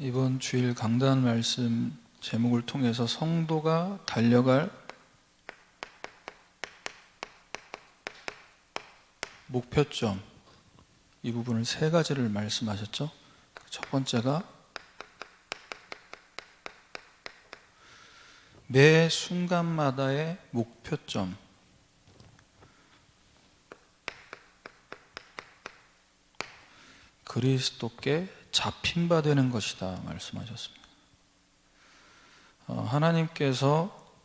이번 주일 강단 말씀 제목을 통해서 성도가 달려갈 목표점, 이 부분을 세 가지를 말씀하셨죠. 첫 번째가 매 순간마다의 목표점, 그리스도께 잡힌 바 되는 것이다 말씀하셨습니다. 하나님께서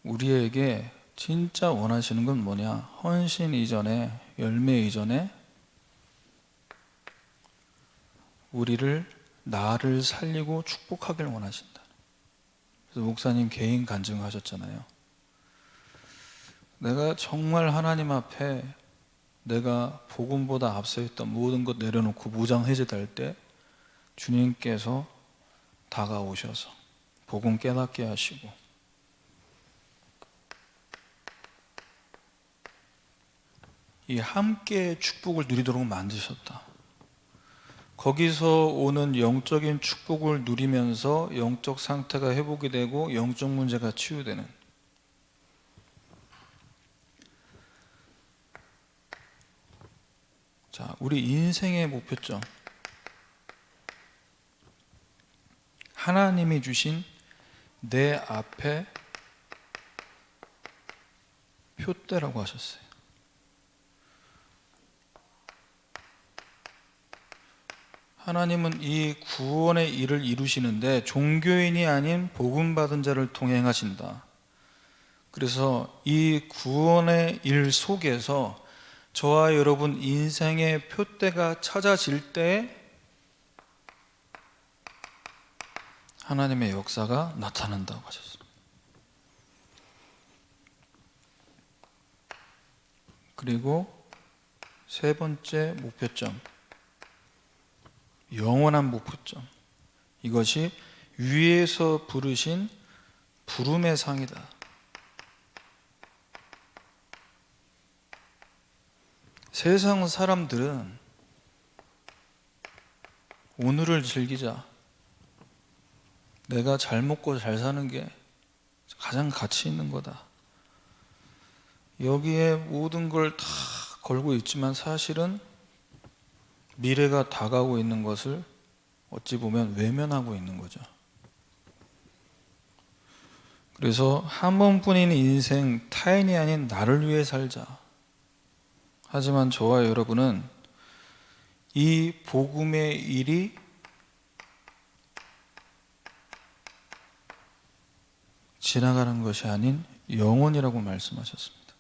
우리에게 진짜 원하시는 건 뭐냐? 헌신 이전에, 열매 이전에 나를 살리고 축복하길 원하신다. 그래서 목사님 개인 간증하셨잖아요. 내가 정말 하나님 앞에 내가 복음보다 앞서 있던 모든 것 내려놓고 무장해제될 때 주님께서 다가오셔서 복음 깨닫게 하시고 이 함께의 축복을 누리도록 만드셨다. 거기서 오는 영적인 축복을 누리면서 영적 상태가 회복이 되고 영적 문제가 치유되는, 자, 우리 인생의 목표점, 하나님이 주신 내 앞에 표대라고 하셨어요. 하나님은 이 구원의 일을 이루시는데 종교인이 아닌 복음 받은 자를 통해 행하신다. 그래서 이 구원의 일 속에서 저와 여러분 인생의 표대가 찾아질 때 하나님의 역사가 나타난다고 하셨습니다. 그리고 세 번째 목표점, 영원한 목표점. 이것이 위에서 부르신 부름의 상이다. 세상 사람들은 오늘을 즐기자, 내가 잘 먹고 잘 사는 게 가장 가치 있는 거다, 여기에 모든 걸 다 걸고 있지만 사실은 미래가 다가오고 있는 것을 어찌 보면 외면하고 있는 거죠. 그래서 한 번뿐인 인생, 타인이 아닌 나를 위해 살자. 하지만 저와 여러분은 이 복음의 일이 지나가는 것이 아닌 영원이라고 말씀하셨습니다.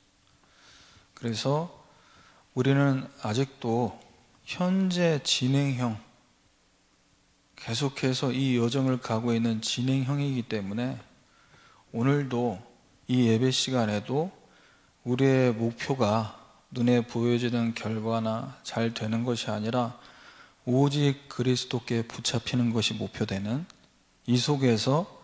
그래서 우리는 아직도 현재 진행형, 계속해서 이 여정을 가고 있는 진행형이기 때문에 오늘도 이 예배 시간에도 우리의 목표가 눈에 보여지는 결과나 잘 되는 것이 아니라 오직 그리스도께 붙잡히는 것이 목표되는, 이 속에서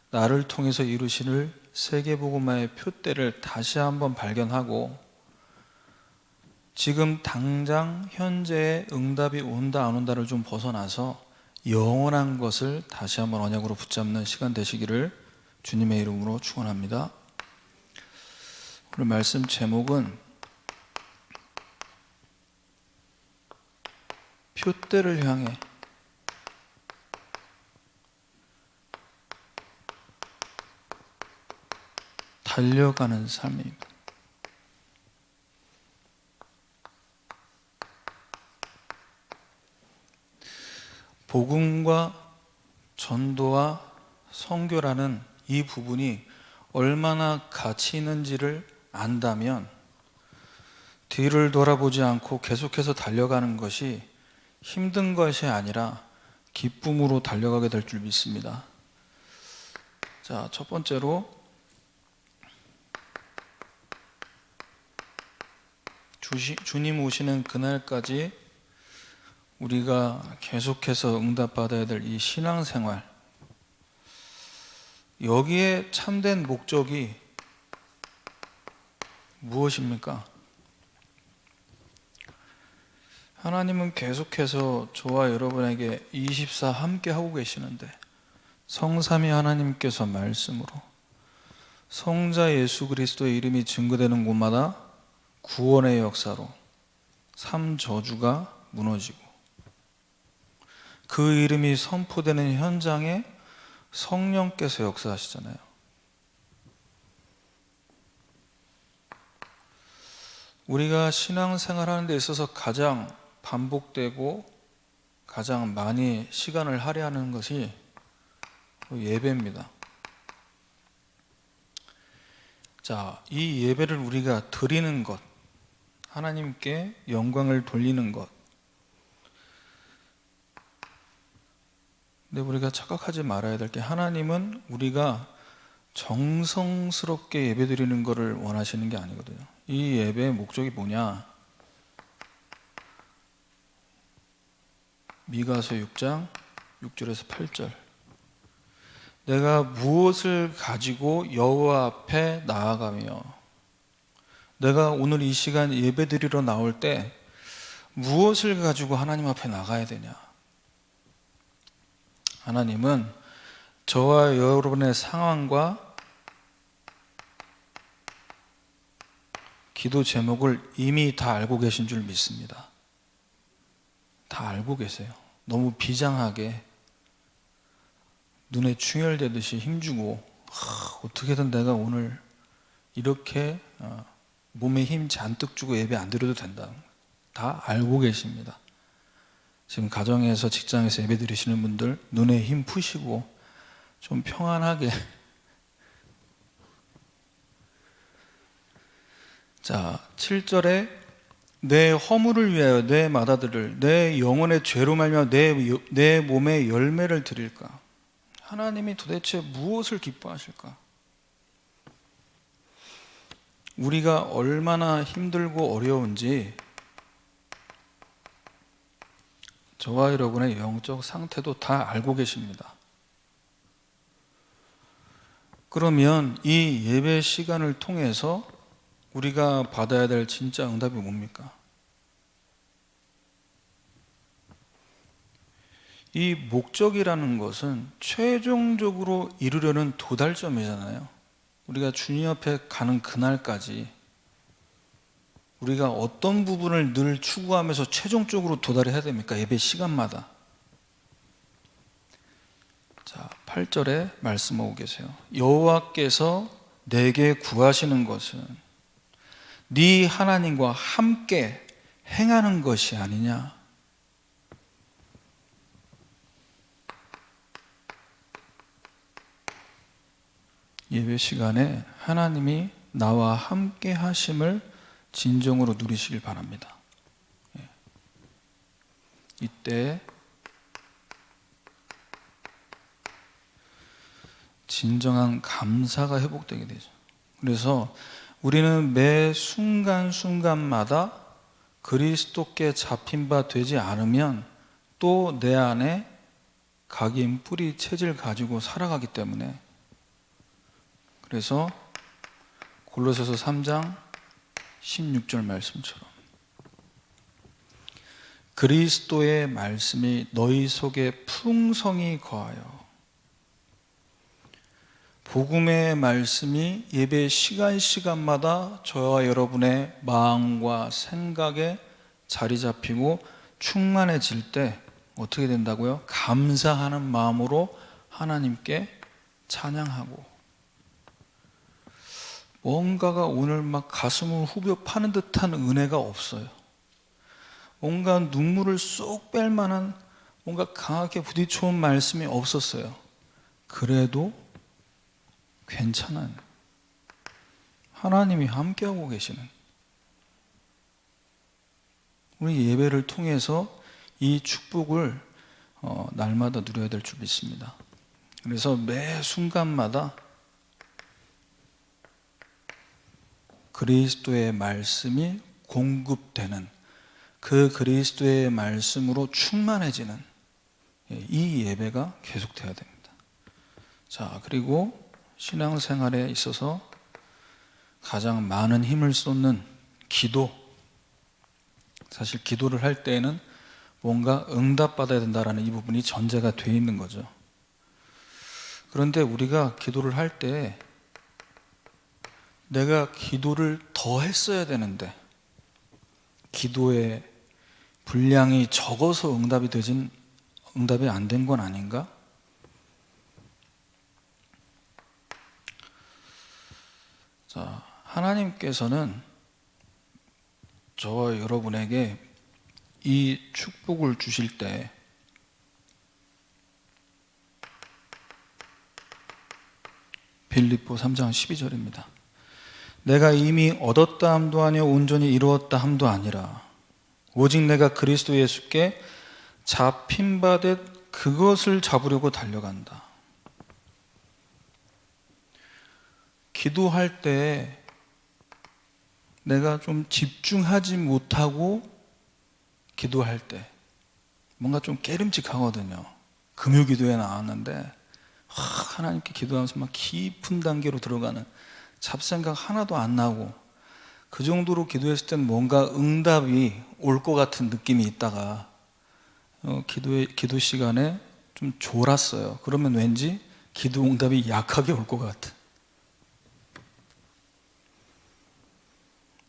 나를 통해서 이루실 세계복음화의 표대를 다시 한번 발견하고 지금 당장 현재의 응답이 온다 안 온다를 좀 벗어나서 영원한 것을 다시 한번 언약으로 붙잡는 시간 되시기를 주님의 이름으로 축원합니다. 오늘 말씀 제목은 표대를 향해 달려가는 삶입니다. 복음과 전도와 선교라는 이 부분이 얼마나 가치 있는지를 안다면 뒤를 돌아보지 않고 계속해서 달려가는 것이 힘든 것이 아니라 기쁨으로 달려가게 될 줄 믿습니다. 자, 첫 번째로 주님 오시는 그날까지 우리가 계속해서 응답받아야 될 이 신앙생활, 여기에 참된 목적이 무엇입니까? 하나님은 계속해서 저와 여러분에게 24 함께 하고 계시는데, 성삼위 하나님께서 말씀으로 성자 예수 그리스도의 이름이 증거되는 곳마다 구원의 역사로 삼저주가 무너지고, 그 이름이 선포되는 현장에 성령께서 역사하시잖아요. 우리가 신앙생활하는 데 있어서 가장 반복되고 가장 많이 시간을 할애하는 것이 예배입니다. 자, 이 예배를 우리가 드리는 것, 하나님께 영광을 돌리는 것. 근데 우리가 착각하지 말아야 될 게, 하나님은 우리가 정성스럽게 예배드리는 것을 원하시는 게 아니거든요. 이 예배의 목적이 뭐냐? 미가서 6장 6절에서 8절. 내가 무엇을 가지고 여호와 앞에 나아가며, 내가 오늘 이 시간 예배드리러 나올 때 무엇을 가지고 하나님 앞에 나가야 되냐? 하나님은 저와 여러분의 상황과 기도 제목을 이미 다 알고 계신 줄 믿습니다. 다 알고 계세요. 너무 비장하게 눈에 충혈되듯이 힘주고, 어떻게든 내가 오늘 이렇게 몸에 힘 잔뜩 주고 예배 안 드려도 된다. 다 알고 계십니다. 지금 가정에서, 직장에서 예배 드리시는 분들 눈에 힘 푸시고 좀 평안하게. 자, 7절에 내 허물을 위하여 내 맏아들을 내 영혼의 죄로 말미암아 내 몸에 열매를 드릴까? 하나님이 도대체 무엇을 기뻐하실까? 우리가 얼마나 힘들고 어려운지 저와 여러분의 영적 상태도 다 알고 계십니다. 그러면 이 예배 시간을 통해서 우리가 받아야 될 진짜 응답이 뭡니까? 이 목적이라는 것은 최종적으로 이루려는 도달점이잖아요. 우리가 주님 앞에 가는 그날까지 우리가 어떤 부분을 늘 추구하면서 최종적으로 도달해야 됩니까? 예배 시간마다. 자, 8절에 말씀하고 계세요. 여호와께서 내게 구하시는 것은 네 하나님과 함께 행하는 것이 아니냐? 예배 시간에 하나님이 나와 함께 하심을 진정으로 누리시길 바랍니다. 이때 진정한 감사가 회복되게 되죠. 그래서 우리는 매 순간순간마다 그리스도께 잡힌 바 되지 않으면 또 내 안에 각인, 뿌리, 체질 가지고 살아가기 때문에, 그래서 골로새서 3장 16절 말씀처럼 그리스도의 말씀이 너희 속에 풍성히 거하여, 복음의 말씀이 예배 시간마다 저와 여러분의 마음과 생각에 자리 잡히고 충만해질 때 어떻게 된다고요? 감사하는 마음으로 하나님께 찬양하고, 뭔가가 오늘 막 가슴을 후벼 파는 듯한 은혜가 없어요. 뭔가 눈물을 쏙 뺄 만한, 뭔가 강하게 부딪혀온 말씀이 없었어요. 그래도 괜찮아요. 하나님이 함께하고 계시는, 우리 예배를 통해서 이 축복을 날마다 누려야 될 줄 믿습니다. 그래서 매 순간마다 그리스도의 말씀이 공급되는, 그 그리스도의 말씀으로 충만해지는 이 예배가 계속돼야 됩니다. 자, 그리고 신앙생활에 있어서 가장 많은 힘을 쏟는 기도, 사실 기도를 할 때에는 뭔가 응답받아야 된다라는 이 부분이 전제가 돼 있는 거죠. 그런데 우리가 기도를 할 때 내가 기도를 더 했어야 되는데 기도의 분량이 적어서 응답이 안 된 건 아닌가? 자, 하나님께서는 저와 여러분에게 이 축복을 주실 때 빌립보 3장 12절입니다. 내가 이미 얻었다 함도 아니요 온전히 이루었다 함도 아니라 오직 내가 그리스도 예수께 잡힌 바 된 그것을 잡으려고 달려간다. 기도할 때 내가 좀 집중하지 못하고 기도할 때 뭔가 좀 깨름직하거든요. 금요기도에 나왔는데 하나님께 기도하면서 막 깊은 단계로 들어가는 잡생각 하나도 안 나고 그 정도로 기도했을 때는 뭔가 응답이 올 것 같은 느낌이 있다가 기도 시간에 좀 졸았어요. 그러면 왠지 기도 응답이 약하게 올 것 같은.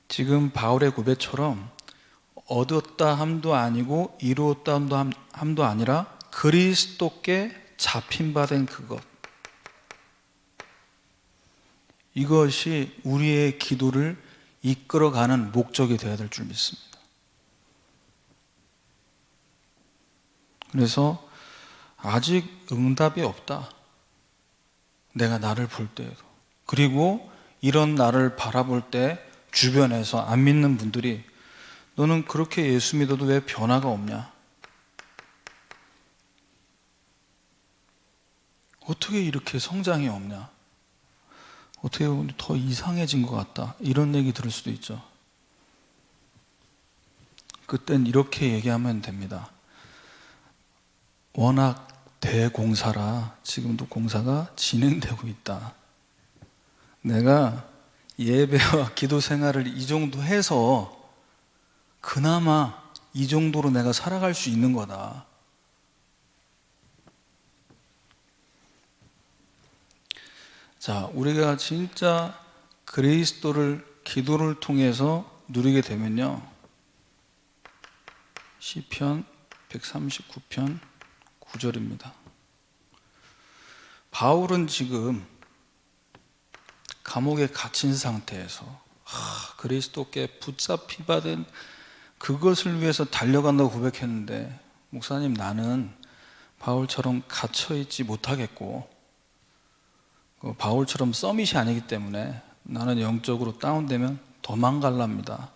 지금 바울의 고백처럼 얻었다 함도 아니고 이루었다 함도 아니라 그리스도께 잡힌 바 된 그것. 이것이 우리의 기도를 이끌어가는 목적이 되어야 될 줄 믿습니다. 그래서 아직 응답이 없다. 내가 나를 볼 때에도. 그리고 이런 나를 바라볼 때 주변에서 안 믿는 분들이 너는 그렇게 예수 믿어도 왜 변화가 없냐? 어떻게 이렇게 성장이 없냐? 어떻게 더 이상해진 것 같다. 이런 얘기 들을 수도 있죠. 그땐 이렇게 얘기하면 됩니다. 워낙 대공사라 지금도 공사가 진행되고 있다. 내가 예배와 기도 생활을 이 정도 해서 그나마 이 정도로 내가 살아갈 수 있는 거다. 자, 우리가 진짜 그리스도를 기도를 통해서 누리게 되면요. 시편 139편 9절입니다. 바울은 지금 감옥에 갇힌 상태에서 그리스도께 붙잡히 받은 그것을 위해서 달려간다고 고백했는데 목사님 나는 바울처럼 갇혀있지 못하겠고 바울처럼 서밋이 아니기 때문에 나는 영적으로 다운되면 도망갈랍니다.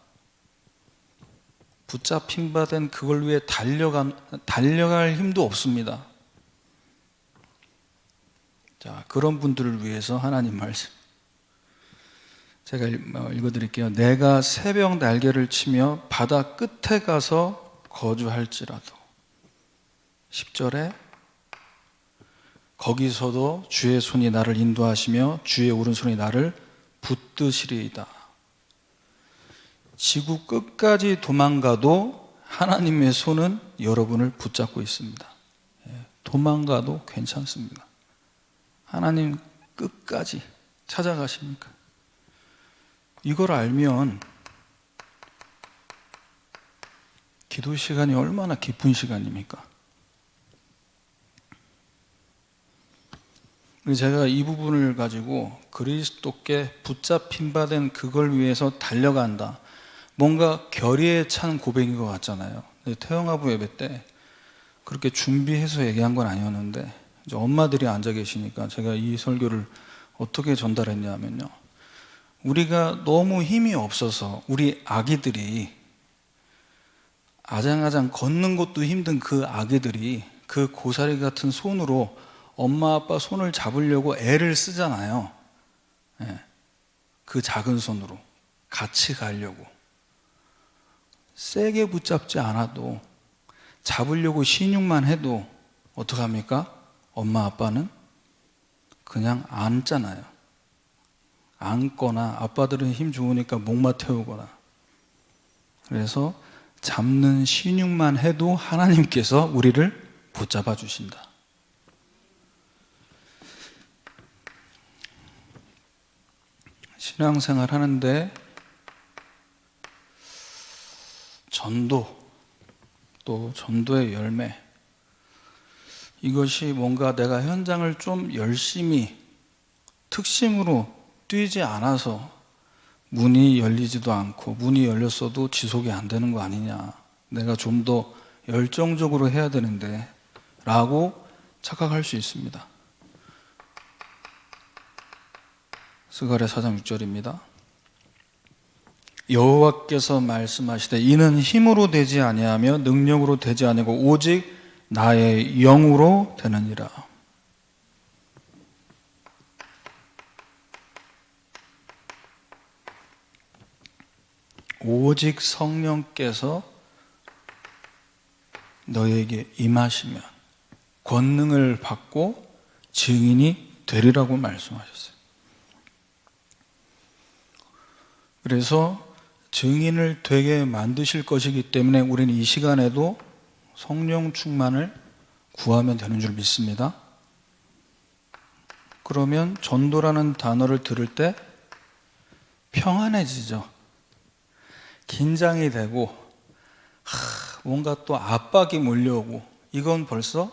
붙잡힌 바 된 그걸 위해 달려갈 힘도 없습니다. 자, 그런 분들을 위해서 하나님 말씀 제가 읽어드릴게요. 내가 새벽 날개를 치며 바다 끝에 가서 거주할지라도 10절에 거기서도 주의 손이 나를 인도하시며 주의 오른손이 나를 붙드시리이다. 지구 끝까지 도망가도 하나님의 손은 여러분을 붙잡고 있습니다. 도망가도 괜찮습니다. 하나님 끝까지 찾아가십니까? 이걸 알면 기도 시간이 얼마나 깊은 시간입니까? 제가 이 부분을 가지고 그리스도께 붙잡힌 바 된 그걸 위해서 달려간다. 뭔가 결의에 찬 고백인 것 같잖아요. 태영아부 예배 때 그렇게 준비해서 얘기한 건 아니었는데 이제 엄마들이 앉아 계시니까 제가 이 설교를 어떻게 전달했냐 하면요. 우리가 너무 힘이 없어서 우리 아기들이 아장아장 걷는 것도 힘든 그 아기들이 그 고사리 같은 손으로 엄마 아빠 손을 잡으려고 애를 쓰잖아요. 그 작은 손으로 같이 가려고. 세게 붙잡지 않아도 잡으려고 신용만 해도 어떡합니까? 엄마 아빠는 그냥 앉잖아요. 앉거나 아빠들은 힘 좋으니까 목마 태우거나. 그래서 잡는 신용만 해도 하나님께서 우리를 붙잡아 주신다. 신앙생활 하는데 전도, 또 전도의 열매, 이것이 뭔가 내가 현장을 좀 열심히 특심으로 뛰지 않아서 문이 열리지도 않고, 문이 열렸어도 지속이 안 되는 거 아니냐, 내가 좀 더 열정적으로 해야 되는데 라고 착각할 수 있습니다. 스가랴 4장 6절입니다. 여호와께서 말씀하시되 이는 힘으로 되지 아니하며 능력으로 되지 아니고 오직 나의 영으로 되느니라. 오직 성령께서 너에게 임하시면 권능을 받고 증인이 되리라고 말씀하셨어요. 그래서 증인을 되게 만드실 것이기 때문에 우리는 이 시간에도 성령 충만을 구하면 되는 줄 믿습니다. 그러면 전도라는 단어를 들을 때 평안해지죠. 긴장이 되고 뭔가 또 압박이 몰려오고, 이건 벌써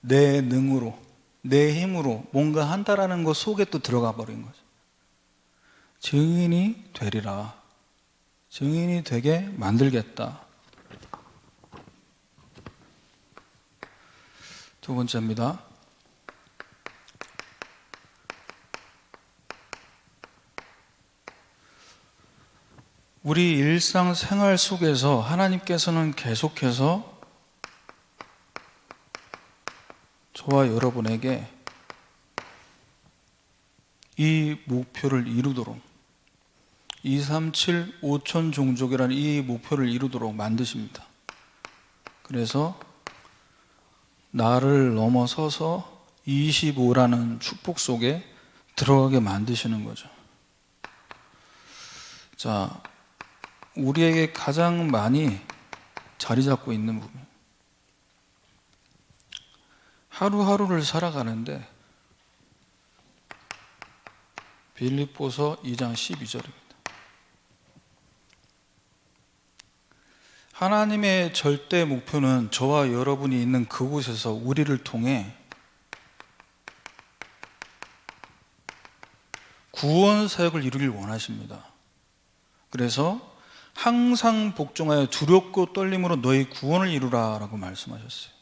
내 능으로, 내 힘으로 뭔가 한다라는 것 속에 또 들어가 버린 거죠. 증인이 되리라. 증인이 되게 만들겠다. 두 번째입니다. 우리 일상생활 속에서 하나님께서는 계속해서 저와 여러분에게 이 목표를 이루도록, 237 5천 종족이라는 이 목표를 이루도록 만드십니다. 그래서 나를 넘어서서 25라는 축복 속에 들어가게 만드시는 거죠. 자, 우리에게 가장 많이 자리 잡고 있는 부분, 하루하루를 살아가는데 빌립보서 2장 12절입니다. 하나님의 절대 목표는 저와 여러분이 있는 그곳에서 우리를 통해 구원 사역을 이루길 원하십니다. 그래서 항상 복종하여 두렵고 떨림으로 너희 구원을 이루라 라고 말씀하셨어요.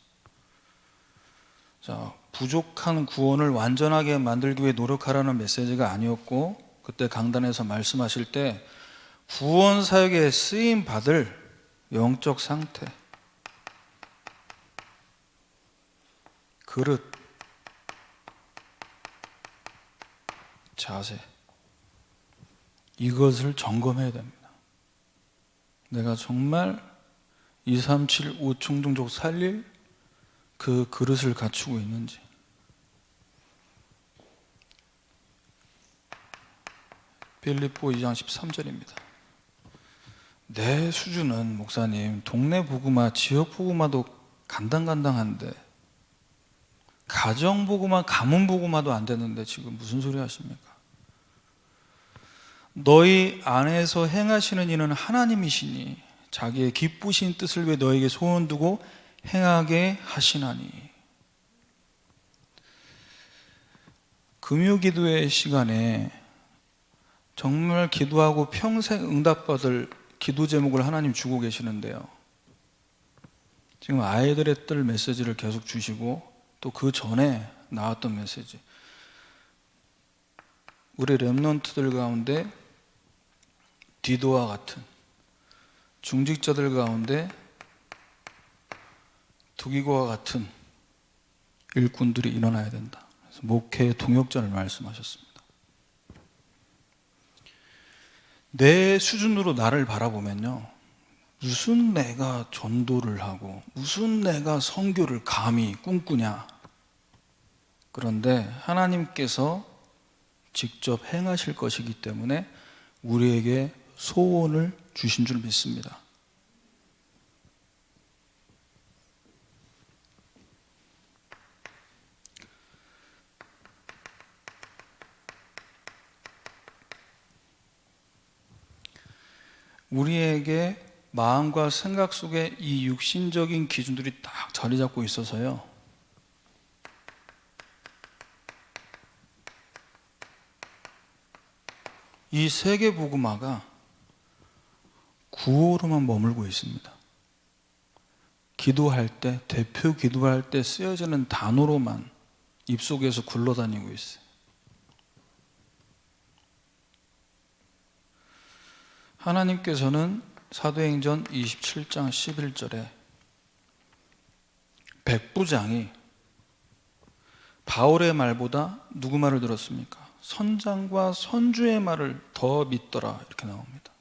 자, 부족한 구원을 완전하게 만들기 위해 노력하라는 메시지가 아니었고, 그때 강단에서 말씀하실 때 구원 사역에 쓰임 받을 영적 상태, 그릇, 자세, 이것을 점검해야 됩니다. 내가 정말 237 5천 종족 살릴 그 그릇을 갖추고 있는지. 빌립보 2장 13절입니다. 내 수준은 목사님 동네 복음화, 지역 복음화도 간당간당한데, 가정 복음화, 가문 복음화도 안 되는데 지금 무슨 소리 하십니까? 너희 안에서 행하시는 이는 하나님이시니 자기의 기쁘신 뜻을 위해 너에게 소원 두고 행하게 하시나니. 금요기도회 시간에 정말 기도하고 평생 응답받을 기도 제목을 하나님 주고 계시는데요, 지금 아이들의 뜰 메시지를 계속 주시고, 또 그 전에 나왔던 메시지, 우리 렘넌트들 가운데 디도와 같은 중직자들 가운데 두기고와 같은 일꾼들이 일어나야 된다. 그래서 목회의 동역자를 말씀하셨습니다. 내 수준으로 나를 바라보면요, 무슨 내가 전도를 하고 무슨 내가 선교를 감히 꿈꾸냐. 그런데 하나님께서 직접 행하실 것이기 때문에 우리에게 소원을 주신 줄 믿습니다. 우리에게 마음과 생각 속에 이 육신적인 기준들이 딱 자리 잡고 있어서요, 이 세계 복음화가 구호로만 머물고 있습니다. 기도할 때, 대표 기도할 때 쓰여지는 단어로만 입속에서 굴러다니고 있어요. 하나님께서는 사도행전 27장 11절에 백부장이 바울의 말보다 누구 말을 들었습니까? 선장과 선주의 말을 더 믿더라, 이렇게 나옵니다.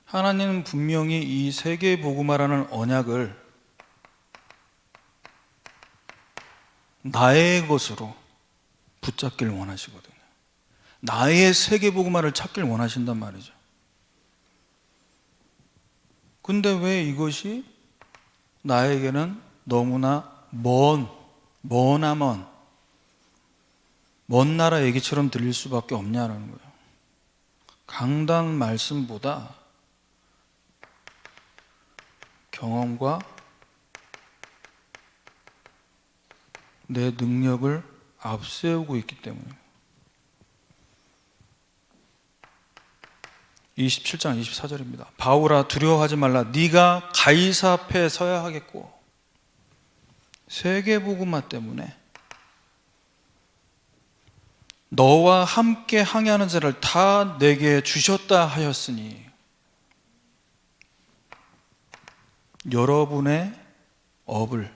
하나님은 분명히 이 세계 복음화라는 언약을 나의 것으로 붙잡길 원하시거든요. 나의 세계 복음화를 찾길 원하신단 말이죠. 근데 왜 이것이 나에게는 너무나 머나먼 먼 나라 얘기처럼 들릴 수밖에 없냐는 거예요. 강단 말씀보다 경험과 내 능력을 앞세우고 있기 때문에. 27장 24절입니다. 바울아, 두려워하지 말라. 네가 가이사 앞에 서야 하겠고, 세계복음화 때문에 너와 함께 항해하는 자를 다 내게 주셨다 하였으니, 여러분의 업을,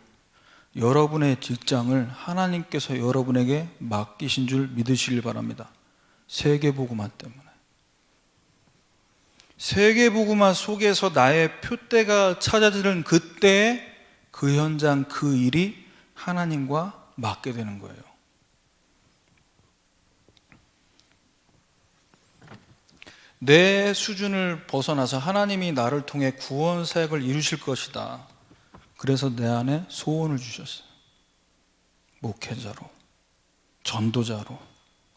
여러분의 직장을 하나님께서 여러분에게 맡기신 줄 믿으시길 바랍니다. 세계복음화 때문에. 세계복음화 속에서 나의 표대가 찾아지는 그때 그 현장, 그 일이 하나님과 맞게 되는 거예요. 내 수준을 벗어나서 하나님이 나를 통해 구원 사역을 이루실 것이다. 그래서 내 안에 소원을 주셨어요. 목회자로, 전도자로,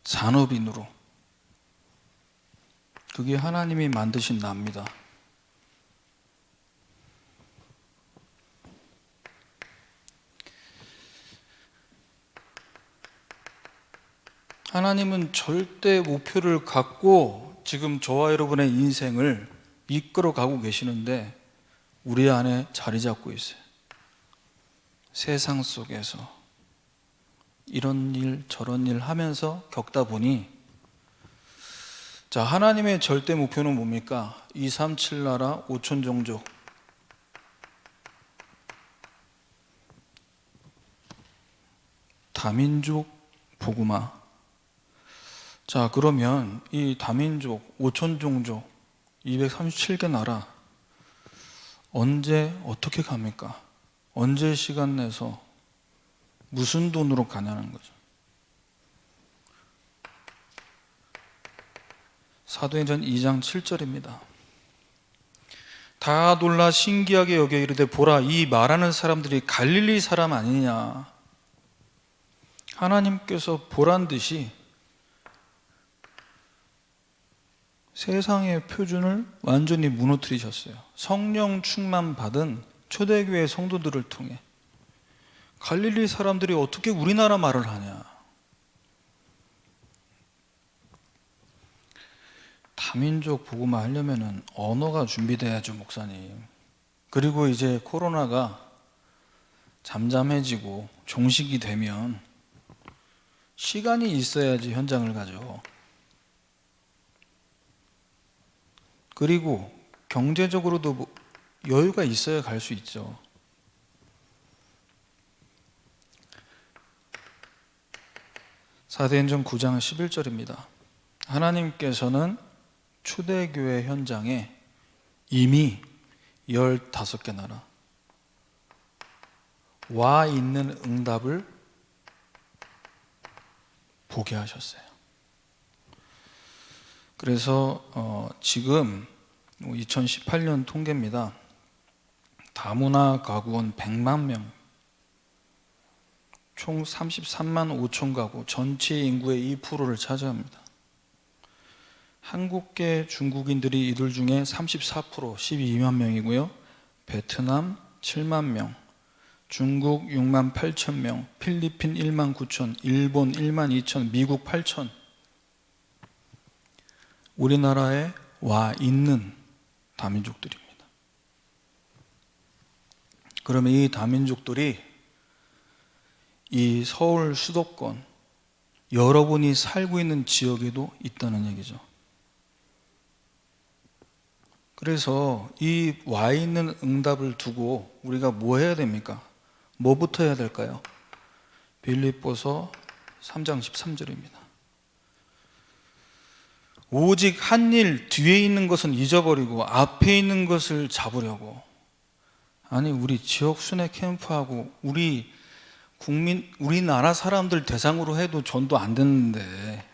산업인으로. 그게 하나님이 만드신 나입니다. 하나님은 절대 목표를 갖고 지금 저와 여러분의 인생을 이끌어 가고 계시는데 우리 안에 자리 잡고 있어요. 세상 속에서 이런 일 저런 일 하면서 겪다 보니, 자, 하나님의 절대 목표는 뭡니까? 237 나라 5천 종족, 다민족 복음화. 자, 그러면 이 다민족 5천 종족 237개 나라 언제 어떻게 갑니까? 언제 시간 내서 무슨 돈으로 가냐는 거죠. 사도행전 2장 7절입니다. 다 놀라 신기하게 여겨 이르되 보라, 이 말하는 사람들이 갈릴리 사람 아니냐. 하나님께서 보란 듯이 세상의 표준을 완전히 무너뜨리셨어요. 성령 충만 받은 초대교회 성도들을 통해 갈릴리 사람들이 어떻게 우리나라 말을 하냐. 다민족 복음화 하려면 언어가 준비돼야죠, 목사님. 그리고 이제 코로나가 잠잠해지고 종식이 되면 시간이 있어야지 현장을 가죠. 그리고 경제적으로도 여유가 있어야 갈 수 있죠. 사도행전 9장 11절입니다. 하나님께서는 초대교회 현장에 이미 15개 나라 와 있는 응답을 보게 하셨어요. 그래서 지금 2018년 통계입니다. 다문화 가구원 100만 명, 총 33만 5천 가구, 전체 인구의 2%를 차지합니다. 한국계 중국인들이 이들 중에 34% 12만 명이고요. 베트남 7만 명, 중국 6만 8천 명, 필리핀 1만 9천, 일본 1만 2천, 미국 8천. 우리나라에 와 있는 다민족들입니다. 그러면 이 다민족들이 이 서울 수도권, 여러분이 살고 있는 지역에도 있다는 얘기죠. 그래서 이 와 있는 응답을 두고 우리가 뭐 해야 됩니까? 뭐부터 해야 될까요? 빌립보서 3장 13절입니다. 오직 한 일 뒤에 있는 것은 잊어버리고 앞에 있는 것을 잡으려고. 아니, 우리 지역 순회 캠프하고 우리나라 사람들 대상으로 해도 전도 안 됐는데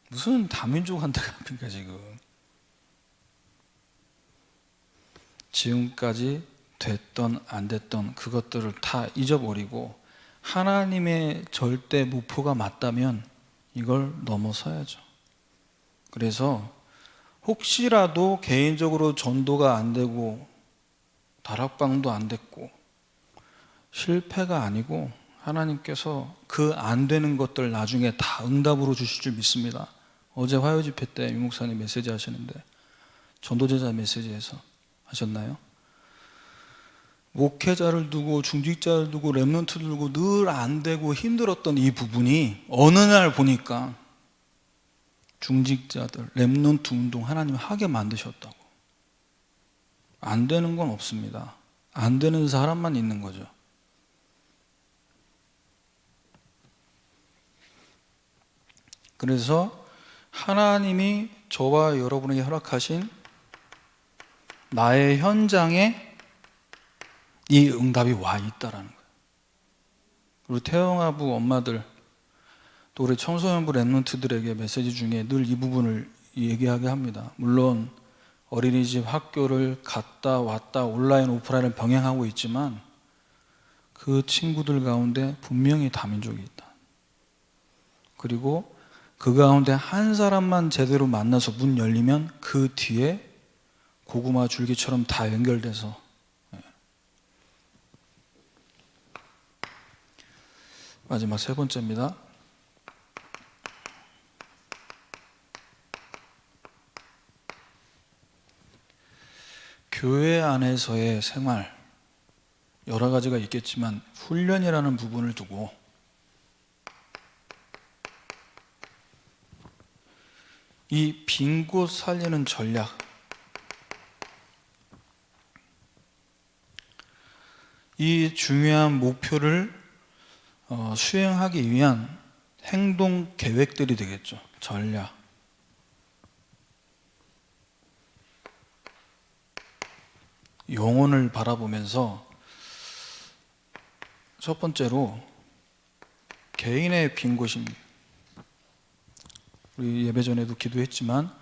무슨 다민족한테 갑니까 지금? 지금까지 됐던 안 됐던 그것들을 다 잊어버리고 하나님의 절대 목표가 맞다면 이걸 넘어서야죠. 그래서 혹시라도 개인적으로 전도가 안 되고 다락방도 안 됐고 실패가 아니고 하나님께서 그 안 되는 것들 나중에 다 응답으로 주실 줄 믿습니다. 어제 화요 집회 때 유 목사님 메시지 하시는데 전도제자 메시지에서 하셨나요? 목회자를 두고 중직자를 두고 렘넌트 두고 늘 안 되고 힘들었던 이 부분이 어느 날 보니까 중직자들 렘넌트 운동 하나님 하게 만드셨다고. 안 되는 건 없습니다. 안 되는 사람만 있는 거죠. 그래서 하나님이 저와 여러분에게 허락하신 나의 현장에 이 응답이 와 있다라는 거예요. 그리고 태영아부 엄마들 또 우리 청소년부 랩런트들에게 메시지 중에 늘 이 부분을 얘기하게 합니다. 물론 어린이집 학교를 갔다 왔다 온라인 오프라인을 병행하고 있지만 그 친구들 가운데 분명히 다민족이 있다. 그리고 그 가운데 한 사람만 제대로 만나서 문 열리면 그 뒤에 고구마 줄기처럼 다 연결돼서. 마지막 세 번째입니다. 교회 안에서의 생활, 여러 가지가 있겠지만 훈련이라는 부분을 두고 이 빈 곳 살리는 전략, 이 중요한 목표를 수행하기 위한 행동 계획들이 되겠죠. 전략. 영혼을 바라보면서 첫 번째로 개인의 빈 곳입니다. 우리 예배 전에도 기도했지만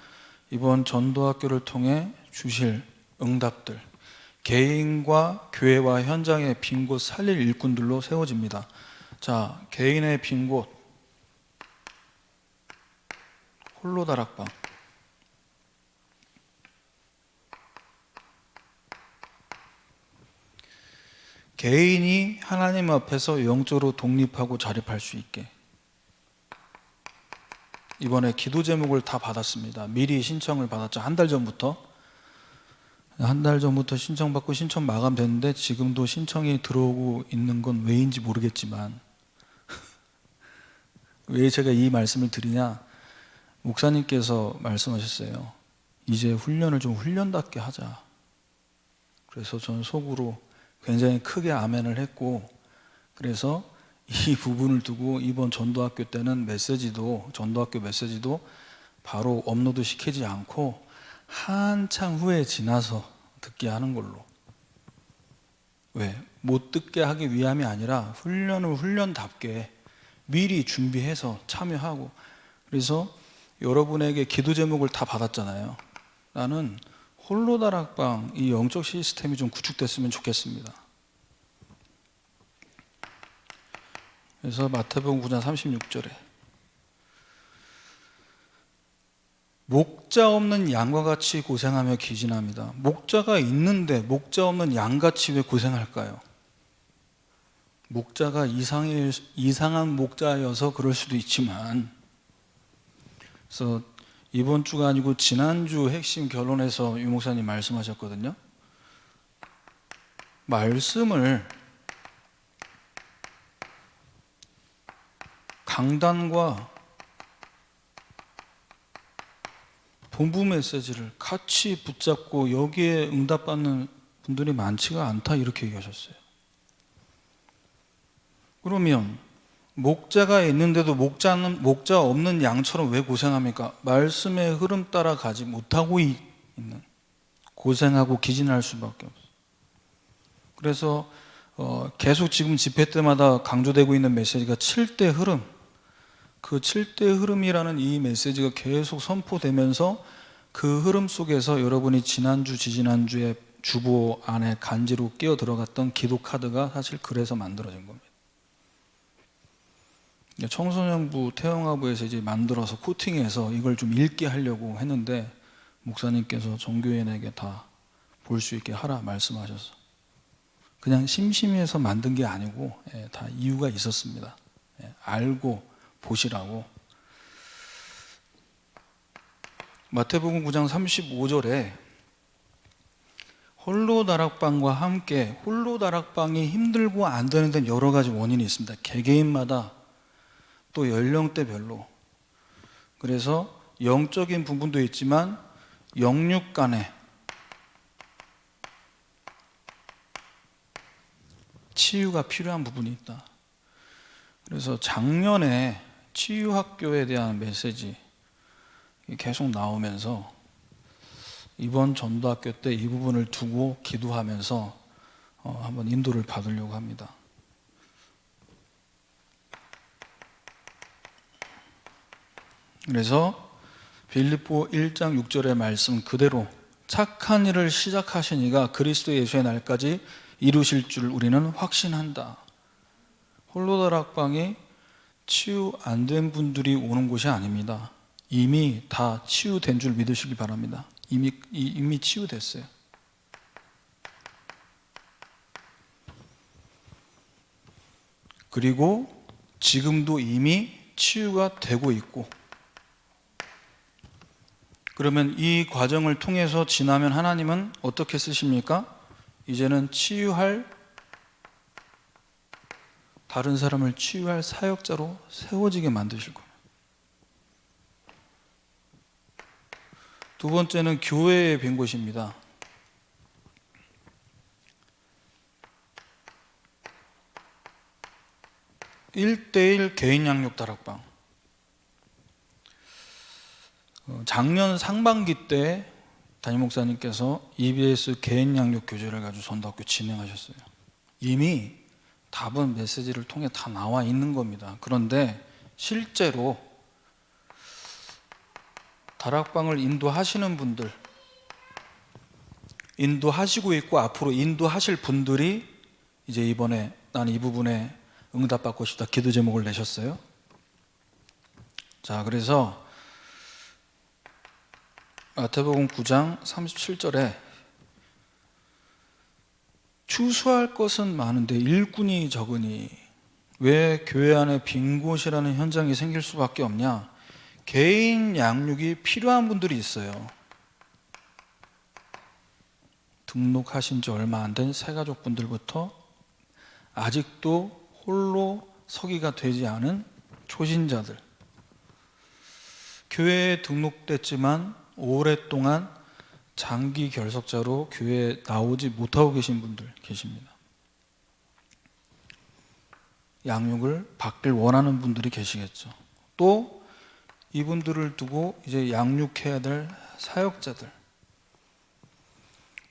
이번 전도학교를 통해 주실 응답들, 개인과 교회와 현장의 빈 곳 살릴 일꾼들로 세워집니다. 자, 개인의 빈 곳, 홀로 다락방. 개인이 하나님 앞에서 영적으로 독립하고 자립할 수 있게. 이번에 기도 제목을 다 받았습니다. 미리 신청을 받았죠. 한 달 전부터 신청받고 신청 마감됐는데 지금도 신청이 들어오고 있는 건 왜인지 모르겠지만 왜 제가 이 말씀을 드리냐, 목사님께서 말씀하셨어요. 이제 훈련을 좀 훈련답게 하자. 그래서 저는 속으로 굉장히 크게 아멘을 했고, 그래서 이 부분을 두고 이번 전도학교 때는 전도학교 메시지도 바로 업로드 시키지 않고 한참 후에 지나서 듣게 하는 걸로. 왜? 못 듣게 하기 위함이 아니라 훈련을 훈련답게 미리 준비해서 참여하고. 그래서 여러분에게 기도 제목을 다 받았잖아요. 나는 홀로 다락방 이 영적 시스템이 좀 구축됐으면 좋겠습니다. 그래서 마태복음 9장 36절에 목자 없는 양과 같이 고생하며 기진합니다. 목자가 있는데 목자 없는 양같이 왜 고생할까요? 목자가 이상한 목자여서 그럴 수도 있지만, 그래서 이번 주가 아니고 지난주 핵심 결론에서 유 목사님 말씀하셨거든요. 말씀을 강단과 본부 메시지를 같이 붙잡고 여기에 응답받는 분들이 많지가 않다, 이렇게 얘기하셨어요. 그러면 목자가 있는데도 목자 없는 양처럼 왜 고생합니까? 말씀의 흐름 따라 가지 못하고 있는, 고생하고 기진할 수밖에 없어요. 그래서 계속 지금 집회 때마다 강조되고 있는 메시지가 7대 흐름, 그 7대 흐름이라는 이 메시지가 계속 선포되면서 그 흐름 속에서 여러분이 지난주, 지지난주에 주보 안에 간지로 끼어 들어갔던 기도 카드가 사실 그래서 만들어진 겁니다. 청소년부, 태영아부에서 이제 만들어서 코팅해서 이걸 좀 읽게 하려고 했는데 목사님께서 종교인에게 다 볼 수 있게 하라 말씀하셔서 그냥 심심해서 만든 게 아니고 다 이유가 있었습니다. 알고 보시라고. 마태복음 9장 35절에 홀로 다락방과 함께, 홀로 다락방이 힘들고 안 되는 데는 여러 가지 원인이 있습니다. 개개인마다 또 연령대별로. 그래서 영적인 부분도 있지만 영육 간에 치유가 필요한 부분이 있다. 그래서 작년에 치유학교에 대한 메시지 계속 나오면서 이번 전도학교 때 이 부분을 두고 기도하면서 한번 인도를 받으려고 합니다. 그래서 빌립보 1장 6절의 말씀 그대로 착한 일을 시작하신 이가 그리스도 예수의 날까지 이루실 줄 우리는 확신한다. 홀로다락방이 치유 안 된 분들이 오는 곳이 아닙니다. 이미 다 치유된 줄 믿으시기 바랍니다. 이미 치유됐어요. 그리고 지금도 이미 치유가 되고 있고, 그러면 이 과정을 통해서 지나면 하나님은 어떻게 쓰십니까? 이제는 다른 사람을 치유할 사역자로 세워지게 만드실 거예요. 두 번째는 교회에 뵌 곳입니다. (1:1) 개인 양육 다락방. 작년 상반기 때 담임 목사님께서 EBS 개인 양육 교재를 가지고 전도학교 진행하셨어요. 이미 답은 메시지를 통해 다 나와 있는 겁니다. 그런데 실제로 다락방을 인도하시는 분들, 인도하시고 있고 앞으로 인도하실 분들이 이제 이번에 난 이 부분에 응답받고 싶다 기도 제목을 내셨어요. 자, 그래서 마태복음 9장 37절에 추수할 것은 많은데 일꾼이 적으니 왜 교회 안에 빈 곳이라는 현장이 생길 수밖에 없냐? 개인 양육이 필요한 분들이 있어요. 등록하신 지 얼마 안 된 새가족분들부터 아직도 홀로 서기가 되지 않은 초신자들, 교회에 등록됐지만 오랫동안 장기 결석자로 교회에 나오지 못하고 계신 분들 계십니다. 양육을 받길 원하는 분들이 계시겠죠. 또 이분들을 두고 이제 양육해야 될 사역자들.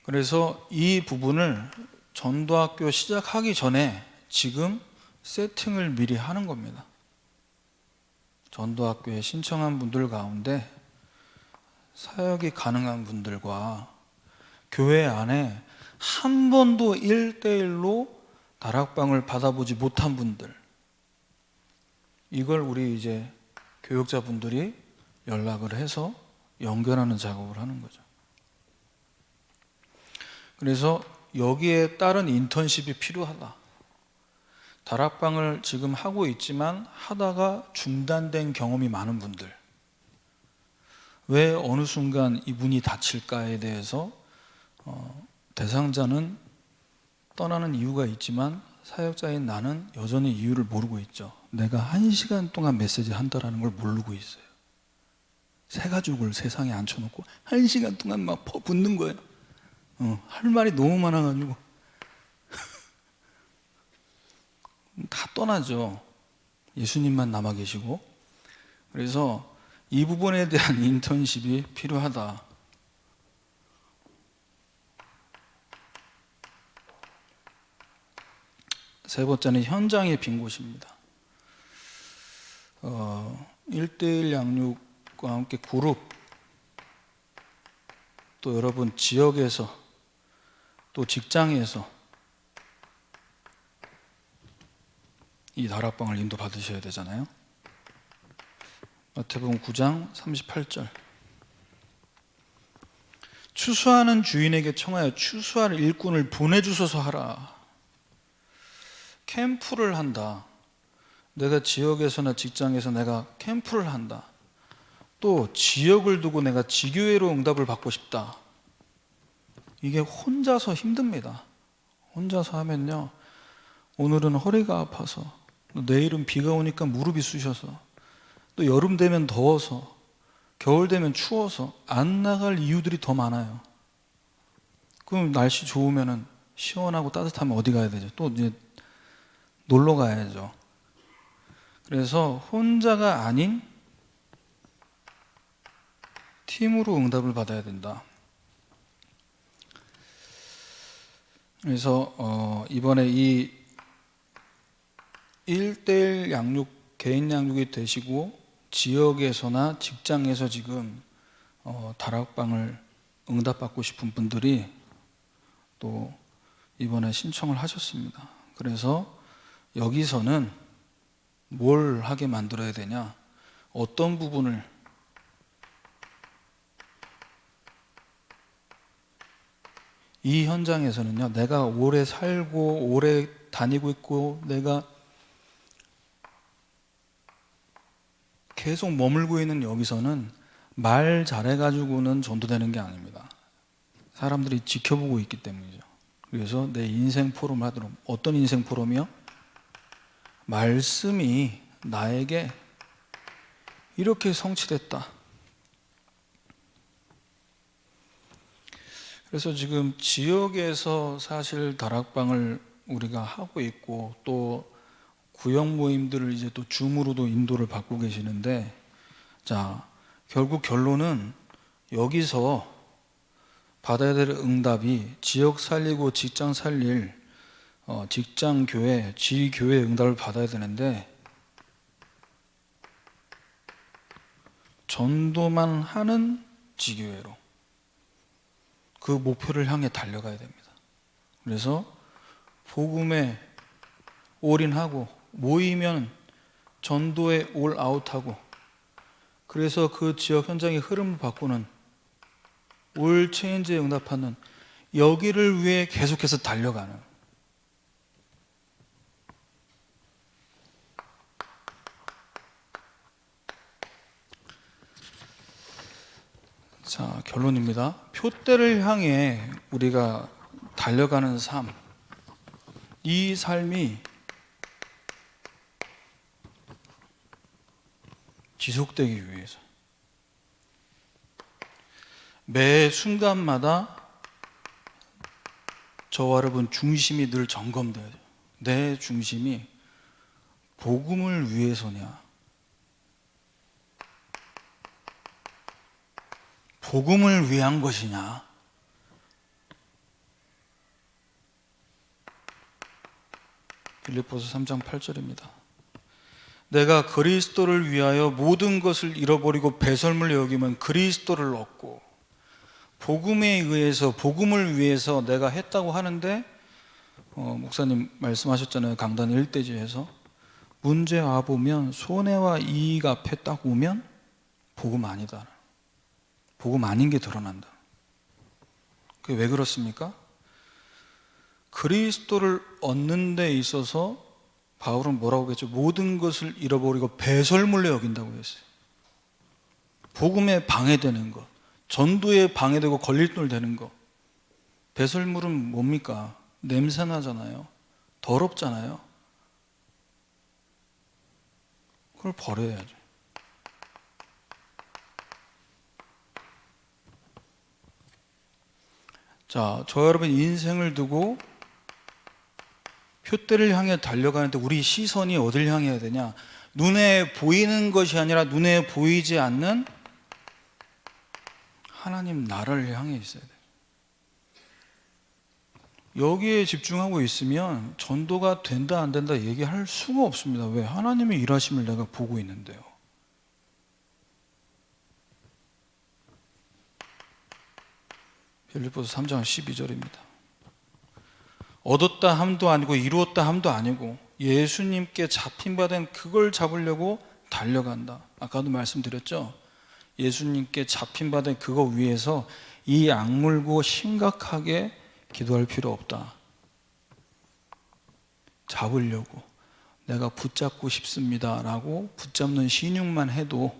그래서 이 부분을 전도학교 시작하기 전에 지금 세팅을 미리 하는 겁니다. 전도학교에 신청한 분들 가운데 사역이 가능한 분들과 교회 안에 한 번도 1:1로 다락방을 받아보지 못한 분들, 이걸 우리 이제 교육자분들이 연락을 해서 연결하는 작업을 하는 거죠. 그래서 여기에 따른 인턴십이 필요하다. 다락방을 지금 하고 있지만 하다가 중단된 경험이 많은 분들, 왜 어느 순간 이분이 다칠까에 대해서 대상자는 떠나는 이유가 있지만 사역자인 나는 여전히 이유를 모르고 있죠. 내가 1시간 동안 메시지 한다라는 걸 모르고 있어요. 새 가족을 세상에 앉혀놓고 1시간 동안 막 퍼붓는 거예요. 할 말이 너무 많아가지고 다 떠나죠. 예수님만 남아 계시고. 그래서 이 부분에 대한 인턴십이 필요하다. 세 번째는 현장의 빈 곳입니다. 1:1 양육과 함께 그룹, 또 여러분 지역에서, 또 직장에서 이 다락방을 인도받으셔야 되잖아요. 마태복음 9장 38절. 추수하는 주인에게 청하여 추수할 일꾼을 보내주소서 하라. 캠프를 한다. 내가 지역에서나 직장에서 내가 캠프를 한다. 또 지역을 두고 내가 지교회로 응답을 받고 싶다. 이게 혼자서 힘듭니다. 혼자서 하면요, 오늘은 허리가 아파서, 내일은 비가 오니까 무릎이 쑤셔서, 또 여름 되면 더워서, 겨울 되면 추워서 안 나갈 이유들이 더 많아요. 그럼 날씨 좋으면은 시원하고 따뜻하면 어디 가야 되죠? 또 이제 놀러 가야죠. 그래서 혼자가 아닌 팀으로 응답을 받아야 된다. 그래서 이번에 이 1:1 양육, 개인 양육이 되시고 지역에서나 직장에서 지금 다락방을 응답받고 싶은 분들이 또 이번에 신청을 하셨습니다. 그래서 여기서는 뭘 하게 만들어야 되냐, 어떤 부분을 이 현장에서는요, 내가 오래 살고 오래 다니고 있고 내가 계속 머물고 있는 여기서는 말 잘해가지고는 전도되는 게 아닙니다. 사람들이 지켜보고 있기 때문이죠. 그래서 내 인생 포럼을 하도록. 어떤 인생 포럼이요? 말씀이 나에게 이렇게 성취됐다. 그래서 지금 지역에서 사실 다락방을 우리가 하고 있고, 또 구역 모임들을 이제 또 줌으로도 인도를 받고 계시는데, 자, 결국 결론은 여기서 받아야 될 응답이 지역 살리고 직장 살릴 직장 교회, 지교회 응답을 받아야 되는데, 전도만 하는 지교회로 그 목표를 향해 달려가야 됩니다. 그래서 복음에 올인하고, 모이면 전도에 올아웃하고, 그래서 그 지역 현장의 흐름을 바꾸는 올 체인지에 응답하는, 여기를 위해 계속해서 달려가는. 자, 결론입니다. 표대를 향해 우리가 달려가는 삶, 이 삶이 지속되기 위해서 매 순간마다 저와 여러분 중심이 늘 점검돼야 돼요. 내 중심이 복음을 위해서냐, 복음을 위한 것이냐. 빌립보서 3장 8절입니다. 내가 그리스도를 위하여 모든 것을 잃어버리고 배설물 여기면 그리스도를 얻고, 복음에 의해서, 복음을 위해서 내가 했다고 하는데, 목사님 말씀하셨잖아요. 강단 1대지에서 문제 와보면 손해와 이익 앞에 딱 오면 복음 아니다. 복음 아닌 게 드러난다. 그게 왜 그렇습니까? 그리스도를 얻는 데 있어서 바울은 뭐라고 했죠? 모든 것을 잃어버리고 배설물로 여긴다고 했어요. 복음에 방해되는 것, 전도에 방해되고 걸릴돌 되는 것. 배설물은 뭡니까? 냄새나잖아요. 더럽잖아요. 그걸 버려야죠. 자, 저 여러분 인생을 두고 표대를 향해 달려가는데 우리 시선이 어딜 향해야 되냐? 눈에 보이는 것이 아니라 눈에 보이지 않는 하나님 나라를 향해 있어야 돼요. 여기에 집중하고 있으면 전도가 된다 안 된다 얘기할 수가 없습니다. 왜? 하나님의 일하심을 내가 보고 있는데요. 빌립보서 3장 12절입니다. 얻었다 함도 아니고 이루었다 함도 아니고 예수님께 잡힌 바 된 그걸 잡으려고 달려간다. 아까도 말씀드렸죠. 예수님께 잡힌 바 된 그거 위해서 이 악물고 심각하게 기도할 필요 없다. 잡으려고 내가 붙잡고 싶습니다 라고 붙잡는 신용만 해도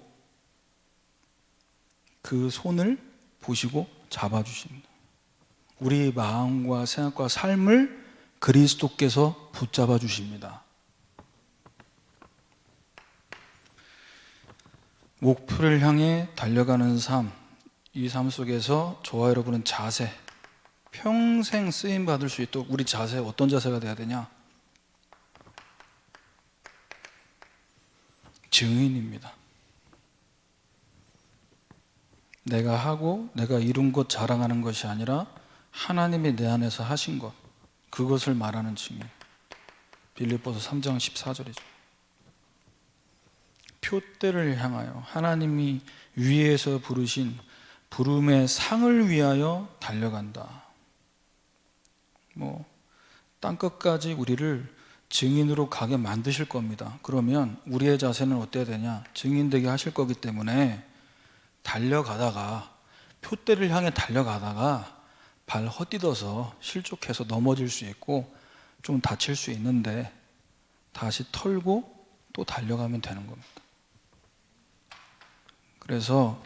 그 손을 보시고 잡아주십니다. 우리 마음과 생각과 삶을 그리스도께서 붙잡아 주십니다. 목표를 향해 달려가는 삶, 이 삶 속에서 저와 여러분은 자세, 평생 쓰임 받을 수 있도록 우리 자세, 어떤 자세가 돼야 되냐? 증인입니다. 내가 하고 내가 이룬 것 자랑하는 것이 아니라 하나님이 내 안에서 하신 것, 그것을 말하는 증인. 빌립보서 3장 14절이죠. 표대를 향하여 하나님이 위에서 부르신 부름의 상을 위하여 달려간다. 땅끝까지 우리를 증인으로 가게 만드실 겁니다. 그러면 우리의 자세는 어때야 되냐? 증인되게 하실 거기 때문에 달려가다가, 표대를 향해 달려가다가 발 헛디뎌서 실족해서 넘어질 수 있고 좀 다칠 수 있는데 다시 털고 또 달려가면 되는 겁니다. 그래서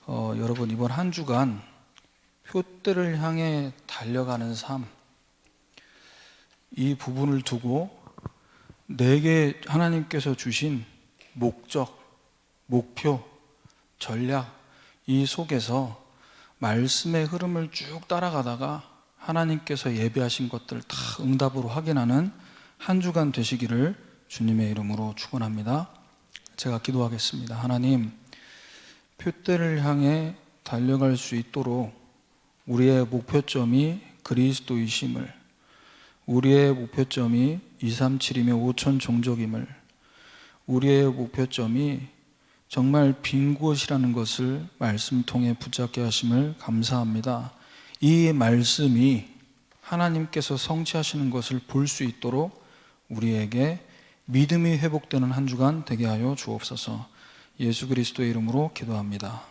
여러분 이번 한 주간 표대를 향해 달려가는 삶, 이 부분을 두고 내게 하나님께서 주신 목적, 목표, 전략, 이 속에서 말씀의 흐름을 쭉 따라가다가 하나님께서 예배하신 것들 다 응답으로 확인하는 한 주간 되시기를 주님의 이름으로 축원합니다. 제가 기도하겠습니다. 하나님, 표대를 향해 달려갈 수 있도록 우리의 목표점이 그리스도이심을, 우리의 목표점이 237이며 5천 종족임을, 우리의 목표점이 정말 빈 곳이라는 것을 말씀 통해 붙잡게 하심을 감사합니다. 이 말씀이 하나님께서 성취하시는 것을 볼 수 있도록 우리에게 믿음이 회복되는 한 주간 되게 하여 주옵소서. 예수 그리스도의 이름으로 기도합니다.